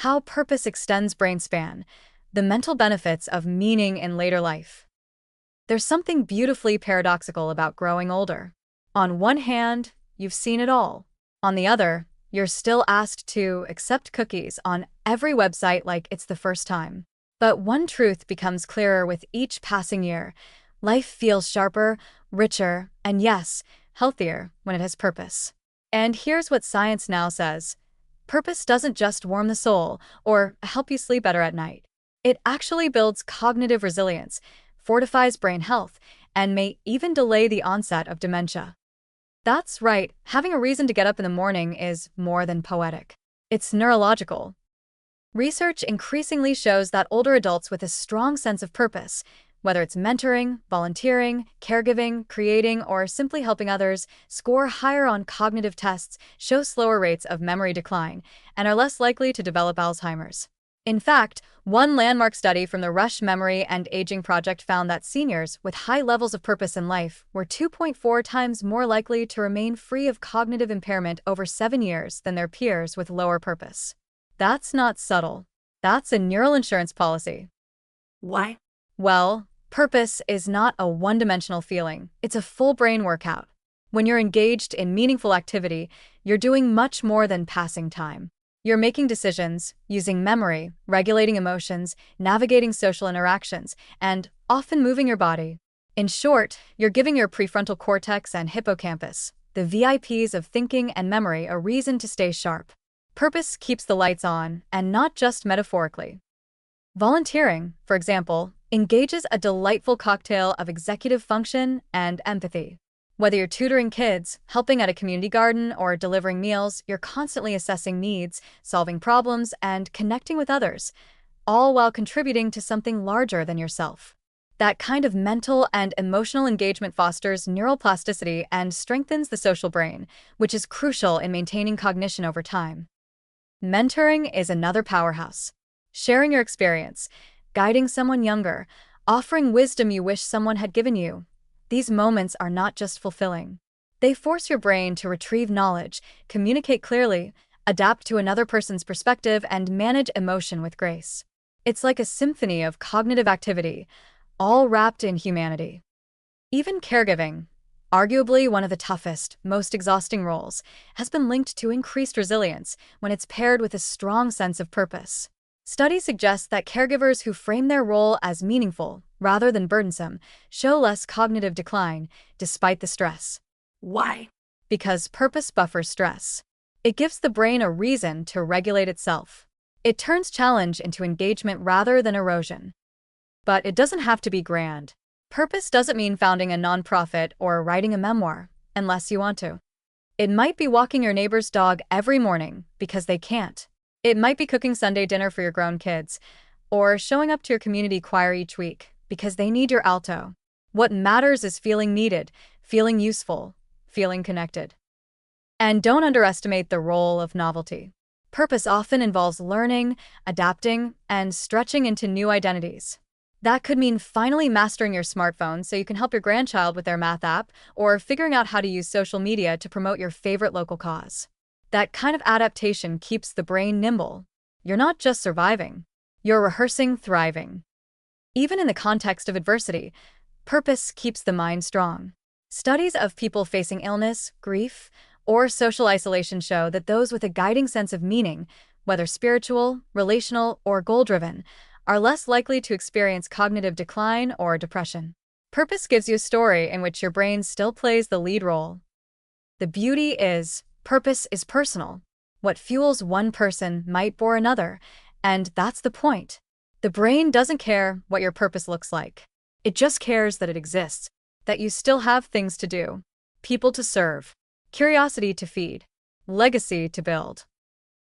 How purpose extends brain span, the mental benefits of meaning in later life. There's something beautifully paradoxical about growing older. On one hand, you've seen it all. On the other, you're still asked to accept cookies on every website like it's the first time. But one truth becomes clearer with each passing year. Life feels sharper, richer, and yes, healthier when it has purpose. And here's what science now says. Purpose doesn't just warm the soul or help you sleep better at night. It actually builds cognitive resilience, fortifies brain health, and may even delay the onset of dementia. That's right, having a reason to get up in the morning is more than poetic. It's neurological. Research increasingly shows that older adults with a strong sense of purpose, whether it's mentoring, volunteering, caregiving, creating, or simply helping others, score higher on cognitive tests, show slower rates of memory decline, and are less likely to develop Alzheimer's. In fact, one landmark study from the Rush Memory and Aging Project found that seniors with high levels of purpose in life were 2.4 times more likely to remain free of cognitive impairment over 7 years than their peers with lower purpose. That's not subtle. That's a neural insurance policy. Why? Well, purpose is not a one-dimensional feeling. It's a full brain workout. When you're engaged in meaningful activity, you're doing much more than passing time. You're making decisions, using memory, regulating emotions, navigating social interactions, and often moving your body. In short, you're giving your prefrontal cortex and hippocampus, the VIPs of thinking and memory, a reason to stay sharp. Purpose keeps the lights on, and not just metaphorically. Volunteering, for example, engages a delightful cocktail of executive function and empathy. Whether you're tutoring kids, helping at a community garden, or delivering meals, you're constantly assessing needs, solving problems, and connecting with others, all while contributing to something larger than yourself. That kind of mental and emotional engagement fosters neuroplasticity and strengthens the social brain, which is crucial in maintaining cognition over time. Mentoring is another powerhouse. Sharing your experience, guiding someone younger, offering wisdom you wish someone had given you. These moments are not just fulfilling. They force your brain to retrieve knowledge, communicate clearly, adapt to another person's perspective, and manage emotion with grace. It's like a symphony of cognitive activity, all wrapped in humanity. Even caregiving, arguably one of the toughest, most exhausting roles, has been linked to increased resilience when it's paired with a strong sense of purpose. Studies suggest that caregivers who frame their role as meaningful, rather than burdensome, show less cognitive decline, despite the stress. Why? Because purpose buffers stress. It gives the brain a reason to regulate itself. It turns challenge into engagement rather than erosion. But it doesn't have to be grand. Purpose doesn't mean founding a nonprofit or writing a memoir, unless you want to. It might be walking your neighbor's dog every morning because they can't. It might be cooking Sunday dinner for your grown kids, or showing up to your community choir each week because they need your alto. What matters is feeling needed, feeling useful, feeling connected. And don't underestimate the role of novelty. Purpose often involves learning, adapting, and stretching into new identities. That could mean finally mastering your smartphone so you can help your grandchild with their math app, or figuring out how to use social media to promote your favorite local cause. That kind of adaptation keeps the brain nimble. You're not just surviving, you're rehearsing thriving. Even in the context of adversity, purpose keeps the mind strong. Studies of people facing illness, grief, or social isolation show that those with a guiding sense of meaning, whether spiritual, relational, or goal-driven, are less likely to experience cognitive decline or depression. Purpose gives you a story in which your brain still plays the lead role. The beauty is, purpose is personal. What fuels one person might bore another, and that's the point. The brain doesn't care what your purpose looks like. It just cares that it exists, that you still have things to do, people to serve, curiosity to feed, legacy to build.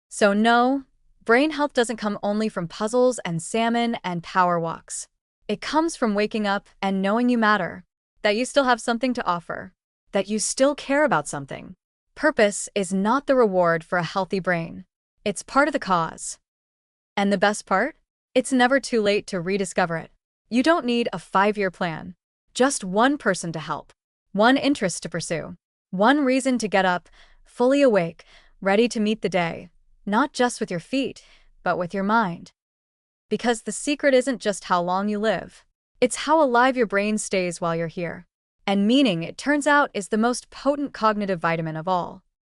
So no, brain health doesn't come only from puzzles and salmon and power walks. It comes from waking up and knowing you matter, that you still have something to offer, that you still care about something. Purpose is not the reward for a healthy brain. It's part of the cause. And the best part? It's never too late to rediscover it. You don't need a 5-year plan. Just one person to help, one interest to pursue, one reason to get up, fully awake, ready to meet the day, not just with your feet, but with your mind. Because the secret isn't just how long you live. It's how alive your brain stays while you're here. And meaning, it turns out, is the most potent cognitive vitamin of all.